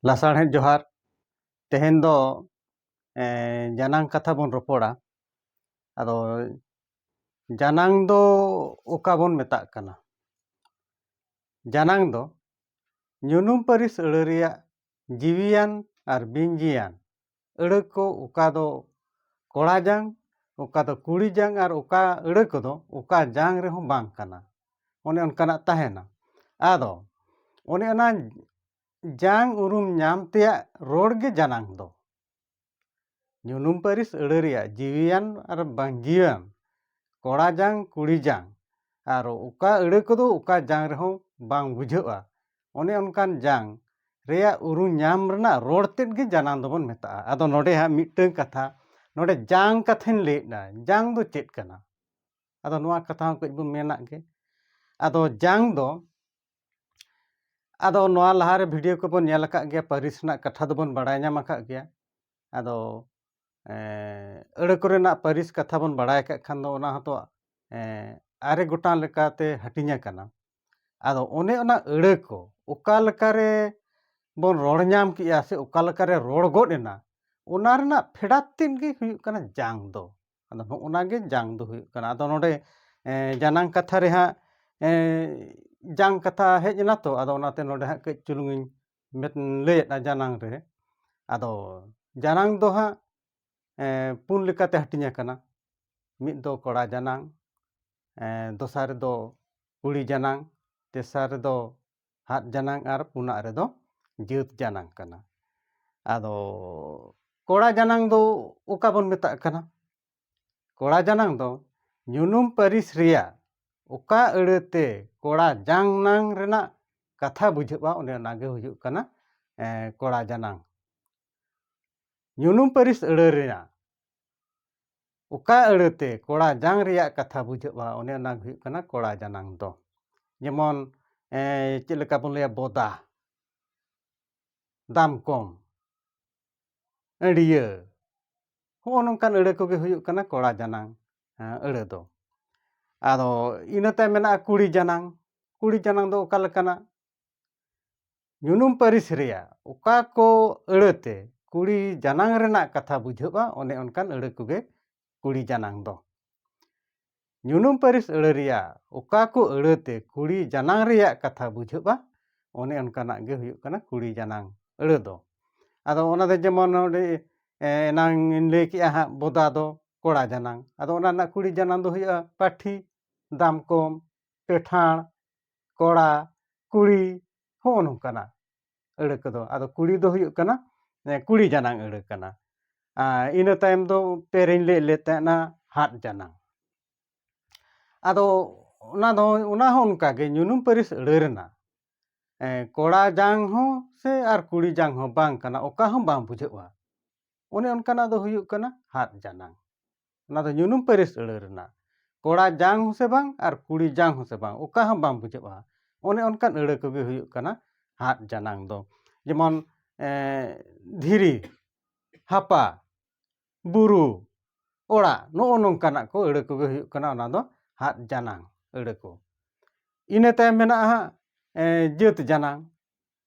ᱞᱟᱥᱟᱲᱦᱮᱫ ᱡᱚᱦᱟᱨ ᱛᱮᱦᱮᱧ ᱫᱚ ᱡᱟᱱᱟᱝ ᱠᱟᱛᱷᱟ ᱵᱚᱱ ᱨᱚᱯᱚᱲᱟ। ᱟᱫᱚ ᱡᱟᱱᱟᱝ ᱫᱚ ᱚᱠᱟ ᱵᱚᱱ ᱢᱮᱛᱟᱜ ᱠᱟᱱᱟ? ᱡᱟᱱᱟᱝ ᱫᱚ ᱧᱩᱱᱩᱢ ᱯᱟᱹᱨᱤᱥ ᱟᱹᱲᱟᱹ ᱨᱮᱭᱟᱜ ᱡᱤᱣᱤᱭᱟᱱ ᱟᱨ ᱵᱤᱱ ᱡᱤᱣᱤᱭᱟᱱ ᱟᱹᱲᱟᱹ ᱠᱚ ᱚᱠᱟ ᱫᱚ ᱠᱚᱲᱟ ᱡᱟᱝ, ᱚᱠᱟ ᱫᱚ ᱠᱩᱲᱤ ᱡᱟᱝ ᱟᱨ ᱚᱠᱟ ᱟᱹᱲᱟᱹ ᱠᱚᱫᱚ ᱚᱠᱟ ᱡᱟᱝ ᱨᱮᱦᱚᱸ ᱵᱟᱝ ᱠᱟᱱᱟ। ᱚᱱᱮ ᱚᱱᱠᱟᱱᱟᱜ ᱛᱟᱦᱮᱱᱟ। ᱟᱫᱚ ᱚᱱᱮ ᱚᱱᱟ ᱡᱟᱝ ᱩᱨᱩᱢ ᱧᱟᱢ ᱛᱮᱭᱟᱜ ᱨᱚᱲ ᱜᱮ ᱡᱟᱱᱟᱝ ᱫᱚ। ᱧᱩᱱᱩᱢ ᱯᱟᱹᱨᱤᱥ ᱟᱹᱲᱟᱹ ᱨᱮᱭᱟᱜ ᱡᱤᱣᱤᱭᱟᱱ ᱟᱨ ᱵᱟᱝ ᱡᱤᱣᱤᱭᱟᱱ ᱠᱚᱲᱟ ᱡᱟᱝ ᱠᱩᱲᱤ ᱡᱟᱝ ᱟᱨ ᱚᱠᱟ ᱟᱹᱲᱟᱹ ᱠᱚᱫᱚ ᱚᱠᱟ ᱡᱟᱝ ᱨᱮᱦᱚᱸ ᱵᱟᱝ ᱵᱩᱡᱷᱟᱹᱜᱼᱟ। ᱚᱱᱮ ᱚᱱᱠᱟᱱ ᱡᱟᱝ ᱨᱮᱭᱟᱜ ᱩᱨᱩᱢ ᱧᱟᱢ ᱨᱮᱱᱟᱜ ᱨᱚᱲ ᱛᱮᱫ ᱜᱮ ᱡᱟᱱᱟᱝ ᱫᱚᱵᱚᱱ ᱢᱮᱛᱟᱜᱼᱟ। ᱟᱫᱚ ᱱᱚᱰᱮ ᱦᱟᱸᱜ ᱢᱤᱫᱴᱟᱝ ᱠᱟᱛᱷᱟ, ᱱᱚᱰᱮ ᱡᱟᱝ ᱠᱟᱛᱷᱟᱧ ᱞᱟᱹᱭᱮᱫᱟ, ᱡᱟᱝ ᱫᱚ ᱪᱮᱫ ᱠᱟᱱᱟ? ᱟᱫᱚ ᱱᱚᱣᱟ ᱠᱟᱛᱷᱟ ᱦᱚᱸ ᱠᱟᱹᱡ ᱵᱚᱱ ᱢᱮᱱᱟᱜ ᱜᱮ। ᱟᱫᱚ ᱡᱟᱝ ᱫᱚ, ᱟᱫᱚ ᱱᱚᱣᱟ ᱞᱟᱦᱟᱨᱮ ᱵᱷᱤᱰᱤᱭᱳ ᱠᱚᱵᱚᱱ ᱧᱮᱞ ᱟᱠᱟᱫ ᱜᱮᱭᱟ, ᱯᱟᱹᱨᱤᱥ ᱨᱮᱱᱟᱜ ᱠᱟᱛᱷᱟ ᱫᱚᱵᱚᱱ ᱵᱟᱲᱟᱭ ᱧᱟᱢ ᱟᱠᱟᱫ ᱜᱮᱭᱟ। ᱟᱫᱚ ᱟᱹᱲᱟᱹ ᱠᱚᱨᱮᱱᱟᱜ ᱯᱟᱹᱨᱤᱥ ᱠᱟᱛᱷᱟ ᱵᱚᱱ ᱵᱟᱲᱟᱭ ᱠᱟᱜ ᱠᱷᱟᱱ ᱫᱚ ᱚᱱᱟ ᱦᱚᱸᱛᱚ 9 ᱜᱚᱴᱟᱝ ᱞᱮᱠᱟᱛᱮ ᱦᱟᱹᱴᱤᱧ ᱟᱠᱟᱱᱟ। ᱟᱫᱚ ᱚᱱᱮ ᱚᱱᱟ ᱟᱹᱲᱟᱹ ᱠᱚ ᱚᱠᱟ ᱞᱮᱠᱟᱨᱮ ᱵᱚᱱ ᱨᱚᱲ ᱧᱟᱢ ᱠᱮᱜᱼᱟ ᱥᱮ ᱚᱠᱟ ᱞᱮᱠᱟᱨᱮ ᱨᱚᱲ ᱜᱚᱫ ᱮᱱᱟ, ᱚᱱᱟ ᱨᱮᱱᱟᱜ ᱯᱷᱮᱰᱟᱛ ᱛᱮᱫ ᱜᱮ ᱦᱩᱭᱩᱜ ᱠᱟᱱᱟ ᱡᱟᱝ ᱫᱚ। ᱟᱫᱚ ᱱᱚᱜᱼᱚᱱᱟ ᱜᱮ ᱡᱟᱝ ᱫᱚ ᱦᱩᱭᱩᱜ ᱠᱟᱱᱟ। ᱟᱫᱚ ᱱᱚᱰᱮ ᱡᱟᱱᱟᱝ ᱠᱟᱛᱷᱟ ᱨᱮ ᱦᱟᱸᱜ ᱡᱟᱝ ᱠᱟᱛᱷᱟ ᱦᱮᱡ ᱮᱱᱟ ᱛᱚ, ᱟᱫᱚ ᱚᱱᱟᱛᱮ ᱱᱚᱰᱮ ᱦᱟᱸᱜ ᱠᱟᱹᱡ ᱪᱩᱞᱩᱝ ᱤᱧ ᱞᱟᱹᱭᱮᱫᱼᱟ ᱡᱟᱱᱟᱝ ᱨᱮ। ᱟᱫᱚ ᱡᱟᱱᱟᱝ ᱫᱚ ᱦᱟᱸᱜ 4 ᱞᱮᱠᱟᱛᱮ ᱦᱟᱹᱴᱤᱧ ᱟᱠᱟᱱᱟ। ᱢᱤᱫ ᱫᱚ ᱠᱚᱲᱟ ᱡᱟᱱᱟᱝ, ᱫᱚᱥᱟᱨ ᱨᱮᱫᱚ ᱠᱩᱲᱤ ᱡᱟᱱᱟᱝ, ᱛᱮᱥᱟᱨ ᱨᱮᱫᱚ ᱦᱟᱫ ᱡᱟᱱᱟᱝ ᱟᱨ ᱯᱩᱱᱟᱜ ᱨᱮᱫᱚ ᱡᱟᱹᱛ ᱡᱟᱱᱟᱝ ᱠᱟᱱᱟ। ᱟᱫᱚ ᱠᱚᱲᱟ ᱡᱟᱱᱟᱝ ᱫᱚ ᱚᱠᱟ ᱵᱚᱱ ᱢᱮᱛᱟᱜ ᱠᱟᱱᱟ? ᱠᱚᱲᱟ ᱡᱟᱱᱟᱝ ᱫᱚ ᱧᱩᱱᱩᱢ ᱯᱟᱹᱨᱤᱥ ᱨᱮᱭᱟᱜ ᱚᱠᱟ ᱟᱹᱲᱟᱹᱛᱮ ᱠᱚᱲᱟ ᱡᱟᱝ ᱨᱮᱱᱟᱜ ᱠᱟᱛᱷᱟ ᱵᱩᱡᱷᱟᱹᱜᱼᱟ, ᱚᱱᱮ ᱚᱱᱟᱜᱮ ᱦᱩᱭᱩᱜ ᱠᱟᱱᱟ ᱠᱚᱲᱟ ᱡᱟᱱᱟᱝ। ᱧᱩᱱᱩᱢ ᱯᱟᱹᱨᱤᱥ ᱟᱹᱲᱟᱹ ᱨᱮᱭᱟᱜ ᱚᱠᱟ ᱟᱹᱲᱟᱹᱛᱮ ᱠᱚᱲᱟ ᱡᱟᱝ ᱨᱮᱭᱟᱜ ᱠᱟᱛᱷᱟ ᱵᱩᱡᱷᱟᱹᱜᱼᱟ, ᱚᱱᱮ ᱚᱱᱟ ᱦᱩᱭᱩᱜ ᱠᱟᱱᱟ ᱠᱚᱲᱟ ᱡᱟᱱᱟᱝ ᱫᱚ। যেমন ᱪᱮᱫ ᱞᱮᱠᱟ ᱵᱚᱱ ᱞᱟᱹᱭᱟ ᱵᱚᱫᱟ, ᱫᱟᱢ ᱠᱚᱢ, ᱟᱹᱲᱤᱭᱟᱹ, ᱦᱚᱸᱜᱼᱚ ᱱᱚᱝᱠᱟᱱ ᱟᱹᱲᱟᱹ ᱠᱚᱜᱮ ᱦᱩᱭᱩᱜ ᱠᱟᱱᱟ ᱠᱚᱲᱟ ᱡᱟᱱᱟᱝ ᱟᱹᱲᱟᱹ ᱫᱚ। ᱟᱫᱚ ᱤᱱᱟᱹ ᱛᱟᱭᱚᱢ ᱢᱮᱱᱟᱜᱼᱟ ᱠᱩᱲᱤ ᱡᱟᱱᱟᱝ। ᱠᱩᱲᱤ ᱡᱟᱱᱟᱝ ᱫᱚ ᱚᱠᱟ ᱞᱮᱠᱟᱱᱟᱜ? ᱧᱩᱱᱩᱢ ᱯᱟᱹᱨᱤᱥ ᱨᱮᱭᱟᱜ ᱚᱠᱟ ko ᱟᱹᱲᱟᱹᱛᱮ ᱠᱩᱲᱤ ᱡᱟᱱᱟᱝ ᱨᱮᱱᱟᱜ ᱠᱟᱛᱷᱟ ᱵᱩᱡᱷᱟᱹᱜᱼᱟ, ᱚᱱᱮ ᱚᱱᱠᱟᱱ ᱟᱹᱲᱟᱹ ᱠᱚᱜᱮ ᱠᱩᱲᱤ ᱡᱟᱱᱟᱝ ᱫᱚ। ᱧᱩᱱᱩᱢ ᱯᱟᱹᱨᱤᱥ ᱟᱹᱲᱟᱹ ᱨᱮᱭᱟᱜ ᱚᱠᱟ ko ᱟᱹᱲᱟᱹᱛᱮ ᱠᱩᱲᱤ ᱡᱟᱱᱟᱝ ᱨᱮᱭᱟᱜ ᱠᱟᱛᱷᱟ ᱵᱩᱡᱷᱟᱹᱜᱼᱟ, ᱚᱱᱮ ᱚᱱᱠᱟᱱᱟᱜ ᱜᱮ ᱦᱩᱭᱩᱜ ᱠᱟᱱᱟ ᱠᱩᱲᱤ ᱡᱟᱱᱟᱝ ᱟᱹᱲᱟᱹ ᱫᱚ। ᱟᱫᱚ ᱚᱱᱟ ᱫᱚ ᱡᱮᱢᱚᱱ ᱱᱚᱰᱮ ᱮᱱᱟᱝ ᱤᱧ ᱞᱟᱹᱭ ᱠᱮᱜᱼᱟ ᱦᱟᱸᱜ ᱵᱚᱫᱟ ᱫᱚ ᱠᱚᱲᱟ ᱡᱟᱱᱟᱝ। ᱟᱫᱚ ᱚᱱᱟ ᱨᱮᱱᱟᱜ ᱠᱩᱲᱤ ᱡᱟᱱᱟᱝ ᱫᱚ ᱦᱩᱭᱩᱜᱼᱟ ᱯᱟᱹᱴᱷᱤ, ᱫᱟᱢ ᱠᱚᱢ, ᱯᱮᱴᱷᱟᱲ, ᱠᱚᱲᱟ, ᱠᱩᱲᱤ, ᱦᱚᱸᱜᱼᱚ ᱱᱚᱝᱠᱟᱱᱟᱜ ᱟᱹᱲᱟᱹ ᱠᱚᱫᱚ। ᱟᱫᱚ ᱠᱩᱲᱤ ᱫᱚ ᱦᱩᱭᱩᱜ ᱠᱟᱱᱟ ᱠᱩᱲᱤ ᱡᱟᱱᱟᱝ ᱟᱹᱲᱟᱹ ᱠᱟᱱᱟ। ᱤᱱᱟᱹ ᱛᱟᱭᱚᱢ ᱫᱚ ᱯᱮᱨᱮᱧ ᱞᱟᱹᱭ ᱞᱮᱫ ᱛᱟᱦᱮᱱᱟ ᱦᱟᱫ ᱡᱟᱱᱟᱝ। ᱟᱫᱚ ᱚᱱᱟ ᱦᱚᱸ ᱚᱱᱠᱟᱜᱮ ᱧᱩᱱᱩᱢ ᱯᱟᱹᱨᱤᱥ ᱟᱹᱲᱟᱹ ᱨᱮᱱᱟᱜ ᱠᱚᱲᱟ ᱡᱟᱝ ᱦᱚᱸ ᱥᱮ ᱟᱨ ᱠᱩᱲᱤ ᱡᱟᱝ ᱦᱚᱸ ᱵᱟᱝ ᱠᱟᱱᱟ, ᱚᱠᱟ ᱦᱚᱸ ᱵᱟᱝ ᱵᱩᱡᱷᱟᱹᱜᱼᱟ, ᱚᱱᱮ ᱚᱱᱠᱟᱱᱟᱜ ᱫᱚ ᱦᱩᱭᱩᱜ ᱠᱟᱱᱟ ᱦᱟᱫ ᱡᱟᱱᱟᱝ। ᱚᱱᱟ ᱫᱚ ᱧᱩᱱᱩᱢ ᱯᱟᱹᱨᱤᱥ ᱟᱹᱲᱟᱹ ᱨᱮᱱᱟᱜ ᱠᱚᱲᱟ ᱡᱟᱝ ᱦᱚᱸ ᱥᱮ ᱵᱟᱝ ᱟᱨ ᱠᱩᱲᱤ ᱡᱟᱝ ᱦᱚᱸ ᱥᱮ ᱵᱟᱝ, ᱚᱠᱟ ᱦᱚᱸ ᱵᱟᱝ ᱵᱩᱡᱷᱟᱹᱜᱼᱟ, ᱚᱱᱮ ᱚᱱᱠᱟᱱ ᱟᱹᱲᱟᱹ ᱠᱚᱜᱮ ᱦᱩᱭᱩᱜ ᱠᱟᱱᱟ ᱦᱟᱫ ᱡᱟᱱᱟᱝ ᱫᱚ। ᱡᱮᱢᱚᱱ ᱫᱷᱤᱨᱤ, ᱦᱟᱯᱟ, ᱵᱩᱨᱩ, ᱚᱲᱟᱜ, ᱱᱚᱜᱼᱚ ᱱᱚᱝᱠᱟᱱᱟᱜ ko ᱟᱹᱲᱟᱹ ᱠᱚᱜᱮ ᱦᱩᱭᱩᱜ ᱠᱟᱱᱟ ᱚᱱᱟ ᱫᱚ ᱦᱟᱫ ᱡᱟᱱᱟᱝ ᱟᱹᱲᱟᱹ ko। ᱤᱱᱟᱹ ᱛᱟᱭᱚᱢ ᱢᱮᱱᱟᱜᱼᱟ ᱦᱟᱸᱜ ᱡᱟᱹᱛ ᱡᱟᱱᱟᱝ।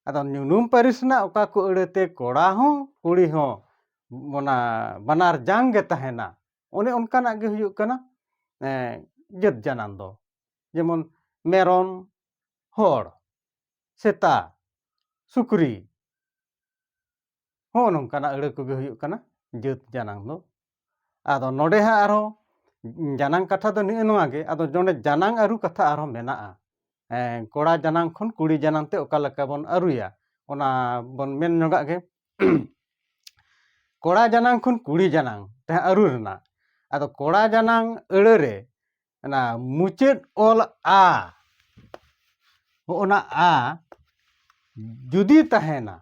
ᱟᱫᱚ ᱧᱩᱱᱩᱢ ᱯᱟᱹᱨᱤᱥ ᱨᱮᱱᱟᱜ ᱚᱠᱟ ko ᱟᱹᱲᱟᱹᱛᱮ ᱠᱚᱲᱟ ᱦᱚᱸ ᱠᱩᱲᱤ ᱦᱚᱸ ᱚᱱᱟ ᱵᱟᱱᱟᱨ ᱡᱟᱝ ᱜᱮ ᱛᱟᱦᱮᱱᱟ, ᱚᱱᱮ ᱚᱱᱠᱟᱱᱟᱜ ᱜᱮ ᱦᱩᱭᱩᱜ ᱠᱟᱱᱟ ᱡᱟᱹᱛ ᱡᱟᱱᱟᱝ ᱫᱚ। ᱡᱮᱢᱚᱱ ᱢᱮᱨᱚᱢ, ᱦᱚᱲ, ᱥᱮᱛᱟ, ᱥᱩᱠᱨᱤ, ᱦᱚᱸᱜᱼᱚ ᱱᱚᱝᱠᱟᱱᱟᱜ ᱟᱹᱲᱟᱹ ᱠᱚᱜᱮ ᱦᱩᱭᱩᱜ ᱠᱟᱱᱟ ᱡᱟᱹᱛ ᱡᱟᱱᱟᱝ ᱫᱚ। ᱟᱫᱚ ᱱᱚᱰᱮ ᱦᱟᱸᱜ ᱟᱨᱦᱚᱸ ᱡᱟᱱᱟᱝ ᱠᱟᱛᱷᱟ ᱫᱚ ᱱᱮᱜᱼᱮ ᱱᱚᱣᱟ ᱜᱮ। ᱟᱫᱚ ᱱᱚᱰᱮ ᱡᱟᱱᱟᱝ ᱟᱹᱨᱩ ᱠᱟᱛᱷᱟ ᱟᱨᱦᱚᱸ ᱢᱮᱱᱟᱜᱼᱟ। ᱠᱚᱲᱟ ᱡᱟᱱᱟᱝ ᱠᱷᱚᱱ ᱠᱩᱲᱤ ᱡᱟᱱᱟᱝ ᱛᱮ ᱚᱠᱟ ᱞᱮᱠᱟ ᱵᱚᱱ ᱟᱹᱨᱩᱭᱟ, ᱚᱱᱟ ᱵᱚᱱ ᱢᱮᱱ ᱧᱚᱜᱟᱜ ᱜᱮ। ᱠᱚᱲᱟ ᱡᱟᱱᱟᱝ ᱠᱷᱚᱱ ᱠᱩᱲᱤ ᱡᱟᱱᱟᱝ ᱛᱮ ᱟᱹᱨᱩ ᱨᱮᱱᱟᱜ, ᱟᱫᱚ ᱠᱚᱲᱟ ᱡᱟᱱᱟᱝ ᱟᱹᱲᱟᱹ ᱨᱮ ᱚᱱᱟ ᱢᱩᱪᱟᱹᱫ ᱚᱞ ᱟ, ᱦᱚᱸᱜᱼᱚᱱᱟ ᱟ ᱡᱩᱫᱤ ᱛᱟᱦᱮᱱᱟ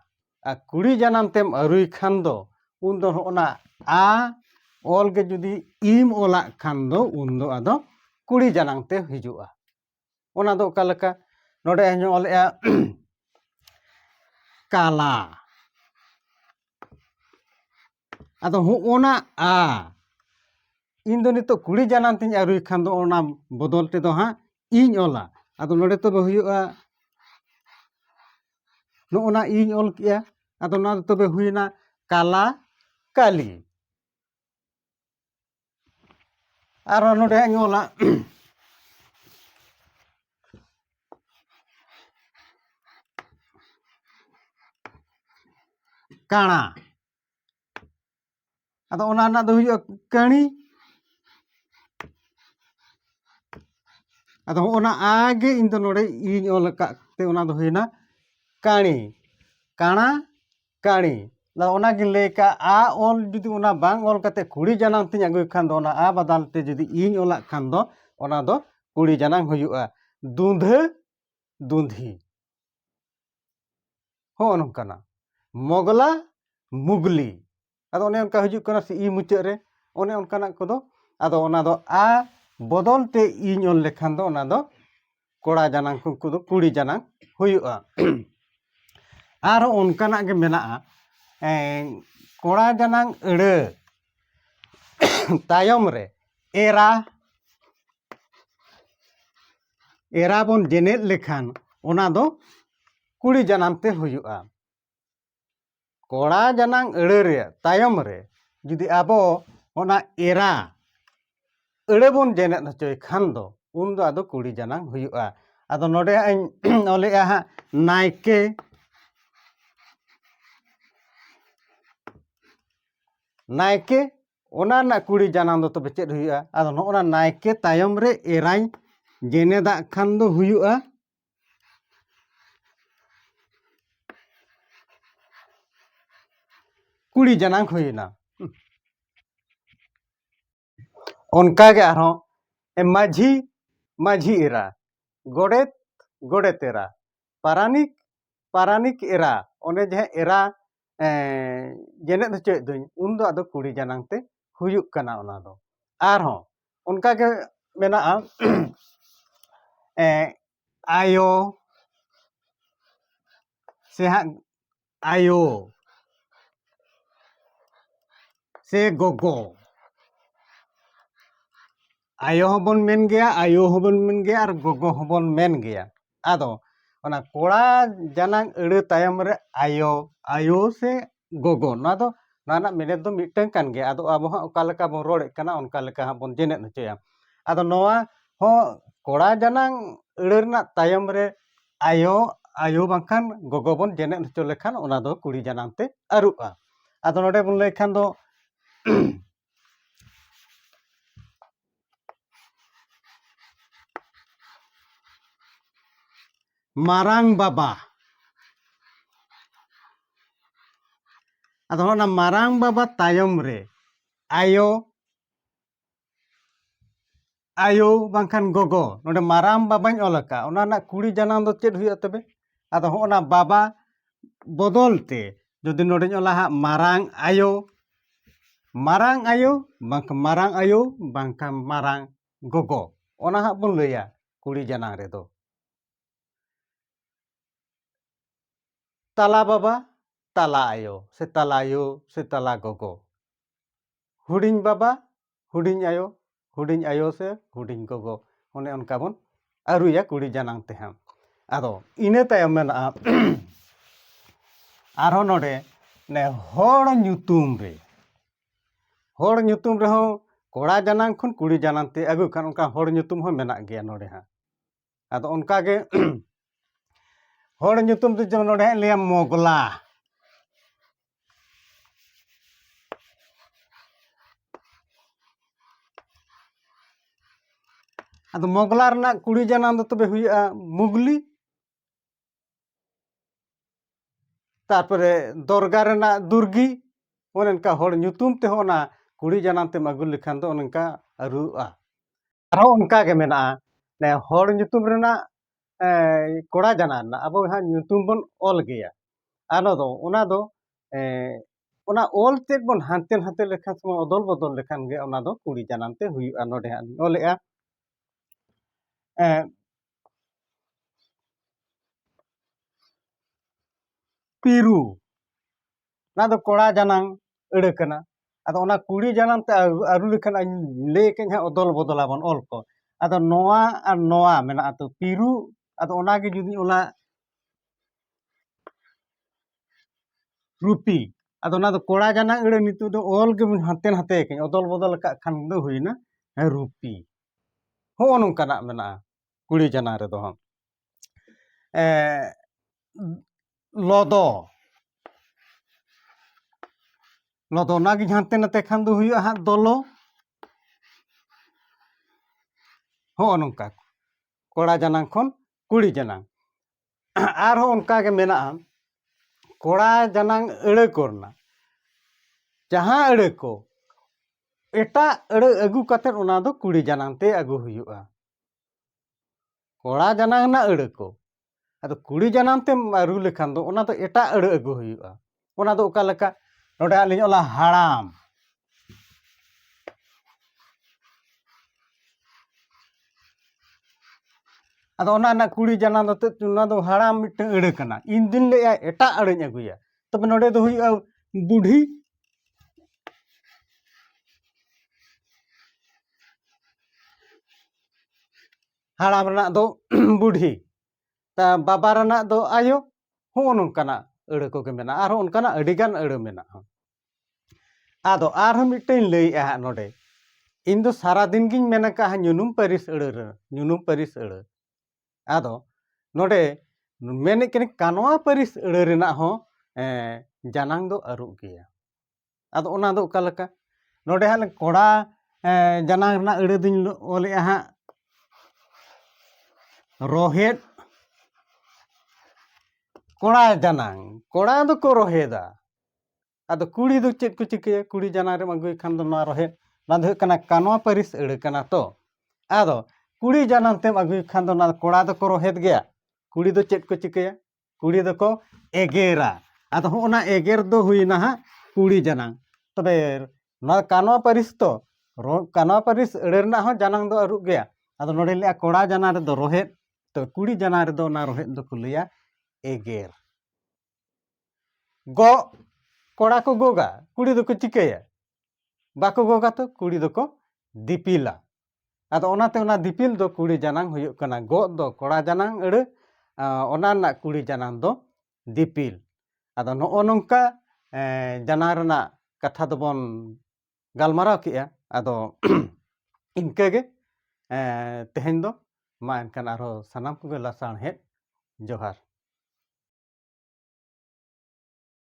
ᱟᱨ ᱠᱩᱲᱤ ᱡᱟᱱᱟᱝ ᱛᱮᱢ ᱟᱹᱨᱩᱭ ᱠᱷᱟᱱ ᱫᱚ ᱩᱱᱫᱚ ᱦᱚᱸᱜᱼᱚᱱᱟ ᱟ ᱚᱞ ᱜᱮ ᱡᱩᱫᱤ ᱤᱢ ᱚᱞᱟᱜ ᱠᱷᱟᱱ ᱫᱚ ᱩᱱᱫᱚ ᱟᱫᱚ ᱠᱩᱲᱤ ᱡᱟᱱᱟᱝ te ᱦᱤᱡᱩᱜᱼᱟ। ᱚᱱᱟ ᱫᱚ ᱚᱠᱟ ᱞᱮᱠᱟ? ᱱᱚᱰᱮ ᱤᱧ ᱚᱞᱮᱜᱼᱟ ᱠᱟᱞᱟ। ᱟᱫᱚ ᱦᱚᱸᱜᱼᱚᱱᱟ ᱟ ᱤᱧ ᱫᱚ ᱱᱤᱛᱚᱜ ᱠᱩᱲᱤ ᱡᱟᱱᱟᱝ ᱛᱤᱧ ᱟᱹᱨᱩᱭ ᱠᱷᱟᱱ ᱫᱚ ᱚᱱᱟ ᱵᱚᱫᱚᱞ ᱛᱮᱫᱚ ᱦᱟᱸᱜ ᱤᱧ ᱚᱞᱟ। ᱟᱫᱚ ᱱᱚᱰᱮ ᱛᱚᱵᱮ ᱦᱩᱭᱩᱜᱼᱟ ᱱᱚᱜᱼᱚᱱᱟ ᱤᱧ ᱚᱞ ᱠᱮᱜᱼᱟ, ᱟᱫᱚ ᱱᱚᱣᱟ ᱫᱚ ᱛᱚᱵᱮ ᱦᱩᱭᱱᱟ ᱠᱟᱞᱟ ᱠᱟᱞᱤ ᱟᱨᱦᱚᱸ ᱱᱚᱰᱮ ᱦᱟᱸᱜ ᱤᱧ ᱚᱞᱟ ᱠᱟᱬᱟ ᱟᱫᱚ ᱚᱱᱟ ᱨᱮᱱᱟᱜ ᱫᱚ ᱦᱩᱭᱩᱜᱼᱟ ᱠᱟᱹᱬᱤ ᱟᱫᱚ ᱦᱚᱸᱜᱼᱚᱱᱟ ᱟᱜᱮ ᱤᱧ ᱫᱚ ᱱᱚᱰᱮ ᱤᱧ ᱚᱞ ᱟᱠᱟᱫ ᱛᱮ ᱚᱱᱟ ᱫᱚ ᱦᱩᱭᱱᱟ ᱠᱟᱬᱤ ᱠᱟᱬᱟ ᱠᱟᱬᱤ ᱚᱱᱟᱜᱤᱧ ᱞᱟᱹᱭ ᱠᱟᱜ ᱟ ᱚᱞ ᱡᱩᱫᱤ ᱚᱱᱟ ᱵᱟᱝ ᱚᱞ ᱠᱟᱛᱮ ᱠᱩᱲᱤ ᱡᱟᱱᱟᱝ ᱛᱤᱧ ᱟᱹᱜᱩᱭ ᱠᱷᱟᱱ ᱫᱚ ᱚᱱᱟ ᱟ ᱵᱟᱫᱟᱞ ᱛᱮ ᱡᱩᱫᱤ ᱤᱧ ᱚᱞᱟᱜ ᱠᱷᱟᱱ ᱫᱚ ᱚᱱᱟ ᱫᱚ ᱠᱩᱲᱤ ᱡᱟᱱᱟᱝ ᱦᱩᱭᱩᱜᱼᱟ ᱫᱩᱸᱫᱷᱟᱹ ᱫᱩᱸᱫᱷᱤ ᱦᱚᱸᱜᱼᱚ ᱱᱚᱝᱠᱟᱱᱟᱜ ᱢᱚᱜᱽᱞᱟ ᱢᱩᱜᱽᱞᱤ ᱟᱫᱚ ᱚᱱᱮ ᱚᱱᱠᱟ ᱦᱤᱡᱩᱜ ᱠᱟᱱᱟ ᱥᱮ ᱤ ᱢᱩᱪᱟᱹᱫ ᱨᱮ ᱚᱱᱮ ᱚᱱᱠᱟᱱᱟᱜ ᱠᱚᱫᱚ ᱟᱫᱚ ᱚᱱᱟ ᱫᱚ ᱟ ᱵᱚᱫᱚᱞ ᱛᱮ ᱤᱧ ᱚᱞ ᱞᱮᱠᱷᱟᱱ ᱫᱚ ᱚᱱᱟ ᱫᱚ ᱠᱚᱲᱟ ᱡᱟᱱᱟᱝ ᱩᱱᱠᱩ ᱫᱚ ᱠᱩᱲᱤ ᱡᱟᱱᱟᱝ ᱦᱩᱭᱩᱜᱼᱟ ᱟᱨᱦᱚᱸ ᱚᱱᱠᱟᱱᱟᱜ ᱜᱮ ᱢᱮᱱᱟᱜᱼᱟ ᱠᱚᱲᱟ ᱡᱟᱱᱟᱝ ᱟᱹᱲᱟᱹ ᱛᱟᱭᱚᱢ ᱨᱮ ᱮᱨᱟ ᱵᱚᱱ ᱡᱮᱱᱮᱫ ᱞᱮᱠᱷᱟन ᱚᱱᱟ ᱫᱚ ᱠᱩᱲᱤ ᱡᱟᱱᱟᱢ ᱛᱮ ᱦᱩᱭᱩᱜᱼᱟ ᱠᱚᱲᱟ ᱡᱟᱱᱟᱝ ᱟᱹᱲᱟᱹ ᱨᱮᱭᱟᱜ ᱛᱟᱭᱚᱢ ᱨᱮ ᱡᱩᱫᱤ ᱟᱵᱚ ᱚᱱᱟ एरा ᱟᱹᱲᱟᱹ ᱵᱚᱱ ᱡᱮᱱᱮᱫ ᱦᱚᱪᱚᱭ ᱠᱷᱟᱱ ᱫᱚ ᱩᱱ ᱫᱚ ᱟᱫᱚ ᱠᱩᱲᱤ ᱡᱟᱱᱟᱝ ᱦᱩᱭᱩᱜᱼᱟ ᱟᱫᱚ ᱱᱚᱰᱮ ᱤᱧ ᱚᱞᱮᱜᱼᱟ ᱦᱟᱸᱜ ᱱᱟᱭᱠᱮ नायके ओना ना कुड़ी जानाम दो तबे चेद हुयुआ आदो नोना नायके तायम रे एराई जेनेदा खान दो हुयुआ कुड़ी जानाम हुयुना उनका के आरो माझी माझी एरा गोडेत गोडेत एरा पारानिक पारानिक एरा ओने जे एरा जेनेद हचोय दुኝ उन दो आदो कुड़ी जानाम ते हुयुक कना ओना दो आरो उनका के मेना आयो से आयो से गोगो आयो हबन मेन गया आयो हबन मेन गया और गोगो हबन मेन गया आदो ओना कोड़ा जानांग अड़े तायम रे आयो आयो से गोगो ना दो नाना मेने दो मिटन कान गया आदो अब हा ओका लेका बन रोड़े कना ओनका लेका हा बन जेनेत हचोया आदो नोआ हो कोड़ा जानांग अड़े रना तायम रे आयो आयो बांखान गोगो बन जेनेत हचो लेखान ओना दो कुड़ी जानांग ते अरुआ आदो नोडे बन लेखान दो मारांग बाबा आदो ना मारांग बाबा तायम रे आयो आयो बांखान गोगो नोडे मारांग बाबाñ ओलका ओना ना कुड़ी जानांग दो चेद हुयुआ तबे आदो होना बाबा बदल ते जदि नोडेñ ओला हा मारांग आयो बांखा मारांग गोगो ओना हा बन लैया कुड़ी जानांग रे दो ताला बाबा ताला आयो से ताला गोगो हुडिñ बाबा हुडिñ आयो से हुडिñ गोगो ओने उनका बन अरुया कुड़ी जानांग ते हम आदो इने तायम मेना आरो नोडे ने होड़ ᱧᱩᱛᱩᱢ रे हो कोड़ा जानांग खुन कुड़ी जानांग ते अगु खान उनका होड़ ᱧᱩᱛᱩᱢ हो मेना गया नोडे हा आदो उनका के होड़ ᱧᱩᱛᱩᱢ ते जो नोडे लिया मोगला आदो मोगला रना कुड़ी जानांग दो तबे हुयुआ मुगली तारपरे दरगा रना दुर्गी ओने उनका होड़ ᱧᱩᱛᱩᱢ ते होना कुड़ी जानांग ते अगु लेखान दो उनका अरुआ आरो उनका के मेना ने होड़ ᱧᱩᱛᱩᱢ रना कोड़ा जानांग ना अब हा ᱧᱩᱛᱩम बन ऑल गया आनो दो ओना ऑल ते बन हानते हानते लेखान सम अदल बदल लेखान गे ओना दो कुड़ी जानांग ते हुयुआ नोडे हा ऑलेआ पीरू ना दो कोड़ा जानांग अड़े कना आदो ओना कुड़ी जानांग ते अरु लेखान ले के हा अदल बदला बन ऑल को आदो नोआ और नोआ मेना तो पीरू आदो ओना गे जुदी ओला ᱨᱩᱯᱤ ᱟᱫᱚ ᱚᱱᱟ ᱫᱚ ᱠᱚᱲᱟ ᱡᱟᱱᱟᱝ ᱟᱹᱲᱟᱹ ᱱᱤᱛᱚᱜ ᱫᱚ ᱚᱞ ᱜᱮ ᱦᱟᱱᱛᱮ ᱱᱟᱛᱮ ᱠᱟᱹᱧ ᱚᱫᱚᱞ ᱵᱚᱫᱚᱞ ᱟᱠᱟᱫ ᱠᱷᱟᱱ ᱫᱚ ᱦᱩᱭᱱᱟ ᱨᱩᱯᱤ ᱦᱚᱸᱜᱼᱚ ᱱᱚᱝᱠᱟᱱᱟᱜ ᱢᱮᱱᱟᱜᱼᱟ ᱠᱩᱲᱤ ᱡᱟᱱᱟᱝ ᱨᱮᱫᱚ ᱦᱚᱸ ᱞᱚᱫᱚ ᱞᱚᱫᱚ ᱚᱱᱟᱜᱮ ᱦᱟᱱᱛᱮ ᱱᱟᱛᱮ ᱠᱷᱟᱱ ᱫᱚ ᱦᱩᱭᱩᱜᱼᱟ ᱦᱟᱸᱜ ᱫᱚᱞᱚ ᱦᱚᱸᱜᱼᱚ ᱱᱚᱝᱠᱟ ᱠᱚᱲᱟ ᱡᱟᱱᱟᱝ ᱠᱷᱚᱱ ᱠᱩᱲᱤ ᱡᱟᱱᱟᱝ ᱟᱨᱦᱚᱸ ᱚᱱᱠᱟᱜᱮ ᱢᱮᱱᱟᱜᱼᱟ ᱠᱚᱲᱟ ᱡᱟᱱᱟᱝ ᱟᱹᱲᱟᱹ ᱠᱚᱨᱮᱱᱟᱜ ᱡᱟᱦᱟᱸ ᱟᱹᱲᱟᱹ ᱠᱚ ᱮᱴᱟᱜ ᱟᱹᱲᱟᱹ ᱟᱹᱜᱩ ᱠᱟᱛᱮᱫ ᱚᱱᱟ ᱫᱚ ᱠᱩᱲᱤ ᱡᱟᱱᱟᱝ ᱛᱮ ᱟᱹᱜᱩ ᱦᱩᱭᱩᱜᱼᱟ ᱠᱚᱲᱟ ᱡᱟᱱᱟᱝ ᱨᱮᱱᱟᱜ ᱟᱹᱲᱟᱹ ᱠᱚ ᱟᱫᱚ ᱠᱩᱲᱤ ᱡᱟᱱᱟᱝ ᱛᱮᱢ ᱟᱹᱨᱩ ᱞᱮᱠᱷᱟᱱ ᱫᱚ ᱚᱱᱟ ᱫᱚ ᱮᱴᱟᱜ ᱟᱹᱲᱟᱹ ᱟᱹᱜᱩ ᱦᱩᱭᱩᱜᱼᱟ ᱚᱱᱟ ᱫᱚ ᱚᱠᱟ ᱞᱮᱠᱟ ᱱᱚᱰᱮ ᱟᱹᱞᱤᱧ ᱚᱞᱟ ᱦᱟᱲᱟᱢ ᱟᱫᱚ ᱚᱱᱟ ᱨᱮᱱᱟᱜ ᱠᱩᱲᱤ ᱡᱟᱱᱟᱝ ᱫᱚ ᱚᱱᱟ ᱫᱚ ᱦᱟᱲᱟᱢ ᱢᱤᱫᱴᱟᱝ ᱟᱹᱲᱟᱹ ᱠᱟᱱᱟ ᱤᱧ ᱫᱩᱧ ᱞᱟᱹᱭᱟ ᱮᱴᱟᱜ ᱟᱹᱲᱟᱹᱧ ᱟᱹᱜᱩᱭᱟ ᱛᱚᱵᱮ ᱱᱚᱰᱮ ᱫᱚ ᱦᱩᱭᱩᱜᱼᱟ ᱵᱩᱰᱷᱤ ᱦᱟᱲᱟᱢ ᱨᱮᱱᱟᱜ ᱫᱚ ᱵᱩᱰᱷᱤ ᱵᱟᱵᱟ ᱨᱮᱱᱟᱜ ᱫᱚ ᱟᱭᱳ ᱦᱚᱸᱜᱼᱚ ᱱᱚᱝᱠᱟᱱᱟᱜ ᱟᱹᱲᱟᱹ ᱠᱚᱜᱮ ᱢᱮᱱᱟᱜᱼᱟ ᱟᱨᱦᱚᱸ ᱚᱱᱠᱟᱱᱟᱜ ᱟᱹᱰᱤᱜᱟᱱ ᱟᱹᱲᱟᱹ ᱢᱮᱱᱟᱜᱼᱟ ᱟᱫᱚ ᱟᱨᱦᱚᱸ ᱢᱤᱫᱴᱟᱝ ᱞᱟᱹᱭᱮᱜᱼᱟ ᱦᱟᱸᱜ ᱱᱚᱰᱮ ᱤᱧ ᱫᱚ ᱥᱟᱨᱟᱫᱤᱱ ᱜᱤᱧ ᱢᱮᱱ ᱟᱠᱟᱜᱼᱟ ᱧᱩᱱᱩᱢ ᱯᱟᱹᱨᱤᱥ ᱟᱹᱲᱟᱹ ᱨᱮ ᱧᱩᱱᱩᱢ ᱯᱟᱹᱨᱤᱥ ᱟᱹᱲᱟᱹ ᱟᱫᱚ ᱱᱚᱰᱮ ᱢᱮᱱᱮᱫ ᱠᱟᱹᱱᱟᱹᱧ ᱠᱟᱱᱣᱟ ᱯᱟᱹᱨᱤᱥ ᱟᱹᱲᱟᱹ ᱨᱮᱱᱟᱜ ᱦᱚᱸ ᱡᱟᱱᱟᱝ ᱫᱚ ᱟᱹᱨᱩᱵ ᱜᱮᱭᱟ ᱟᱫᱚ ᱚᱱᱟ ᱫᱚ ᱚᱠᱟ ᱞᱮᱠᱟ ᱱᱚᱰᱮ ᱦᱟᱸᱜ ᱠᱚᱲᱟ ᱡᱟᱱᱟᱝ ᱨᱮᱱᱟᱜ ᱟᱹᱲᱟᱹ ᱫᱩᱧ ᱚᱞᱮᱜᱼᱟ ᱦᱟᱸᱜ ᱨᱚᱦᱮᱫ ᱠᱚᱲᱟ ᱡᱟᱱᱟᱝ ᱠᱚᱲᱟ ᱫᱚᱠᱚ ᱨᱚᱦᱮᱫᱟ ᱟᱫᱚ ᱠᱩᱲᱤ ᱫᱚ ᱪᱮᱫ ᱠᱚ ᱪᱤᱠᱟᱹᱭᱟ ᱠᱩᱲᱤ ᱡᱟᱱᱟᱝ ᱨᱮᱢ ᱟᱹᱜᱩᱭ ᱠᱷᱟᱱ ᱫᱚ ᱱᱚᱣᱟ ᱨᱚᱦᱮᱫ ᱱᱚᱣᱟ ᱫᱚ ᱦᱩᱭᱩᱜ ᱠᱟᱱᱟ ᱠᱟᱱᱣᱟ ᱯᱟᱹᱨᱤᱥ ᱟᱹᱲᱟᱹ ᱠᱟᱱᱟ ᱛᱚ ᱟᱫᱚ ᱠᱩᱲᱤ ᱡᱟᱱᱟᱝ ᱛᱮᱢ ᱟᱹᱜᱩᱭ ᱠᱷᱟᱱ ᱫᱚ ᱚᱱᱟ ᱠᱚᱲᱟ ᱫᱚᱠᱚ ᱨᱚᱦᱮᱫ ᱜᱮᱭᱟ ᱠᱩᱲᱤ ᱫᱚ ᱪᱮᱫ ᱠᱚ ᱪᱤᱠᱟᱹᱭᱟ ᱠᱩᱲᱤ ᱫᱚᱠᱚ ᱮᱜᱮᱨᱟ ᱟᱫᱚ ᱦᱚᱸᱜᱼᱚ ᱱᱟ ᱮᱜᱮᱨ ᱫᱚ ᱦᱩᱭᱱᱟ ᱦᱟᱸᱜ ᱠᱩᱲᱤ ᱡᱟᱱᱟᱝ ᱛᱚᱵᱮ ᱱᱚᱣᱟ ᱠᱟᱱᱣᱟ ᱯᱟᱹᱨᱤᱥ ᱛᱚ ᱠᱟᱱᱣᱟ ᱯᱟᱹᱨᱤᱥ ᱟᱹᱲᱟᱹ ᱨᱮᱱᱟᱜ ᱦᱚᱸ ᱡᱟᱱᱟᱝ ᱫᱚ ᱟᱹᱨᱩᱵ ᱜᱮᱭᱟ ᱟᱫᱚ ᱱᱚᱰᱮ ᱞᱟᱹᱭᱟ ᱠᱚᱲᱟ ᱡᱟᱱᱟᱝ ᱨᱮᱫᱚ ᱨᱚᱦᱮᱫ ᱛᱚ ᱠᱩᱲᱤ ᱡᱟᱱᱟᱝ ᱨᱮᱫᱚ ᱚᱱᱟ ᱨᱚᱦᱮᱫ ᱫᱚᱠᱚ ᱞᱟᱹᱭᱟ ᱮᱜᱮᱨ ᱜᱚᱜ ᱠᱚᱲᱟ ᱠᱚ ᱜᱚᱜᱟ ᱠᱩᱲᱤ ᱫᱚᱠᱚ ᱪᱤᱠᱟᱹᱭᱟ ᱵᱟᱠᱚ ᱜᱚᱜᱟ ᱛᱚ ᱠᱩᱲᱤ ᱫᱚᱠᱚ ᱫᱤᱯᱤᱞᱟ ᱟᱫᱚ ᱚᱱᱟᱛᱮ ᱚᱱᱟ ᱫᱤᱯᱤᱞ ᱫᱚ ᱠᱩᱲᱤ ᱡᱟᱱᱟᱝ ᱦᱩᱭᱩᱜ ᱠᱟᱱᱟ ᱜᱚᱜ ᱫᱚ ᱠᱚᱲᱟ ᱡᱟᱱᱟᱝ ᱟᱹᱲᱟᱹ ᱚᱱᱟ ᱨᱮᱱᱟᱜ ᱠᱩᱲᱤ ᱡᱟᱱᱟᱝ ᱫᱚ ᱫᱤᱯᱤᱞ ᱟᱫᱚ ᱱᱚᱜᱼᱚ ᱱᱚᱝᱠᱟ ᱡᱟᱱᱟᱝ ᱨᱮᱱᱟᱜ ᱠᱟᱛᱷᱟ ᱫᱚᱵᱚᱱ ᱜᱟᱞᱢᱟᱨᱟᱣ ᱠᱮᱜᱼᱟ ᱟᱫᱚ ᱤᱱᱠᱟᱹᱜᱮ ᱛᱮᱦᱮᱧ ᱫᱚ ᱢᱟ ᱮᱱᱠᱷᱟᱱ ᱟᱨᱦᱚᱸ ᱥᱟᱱᱟᱢ ᱠᱚᱜᱮ ᱞᱟᱥᱟᱲᱦᱮᱫ ᱡᱚᱦᱟᱨ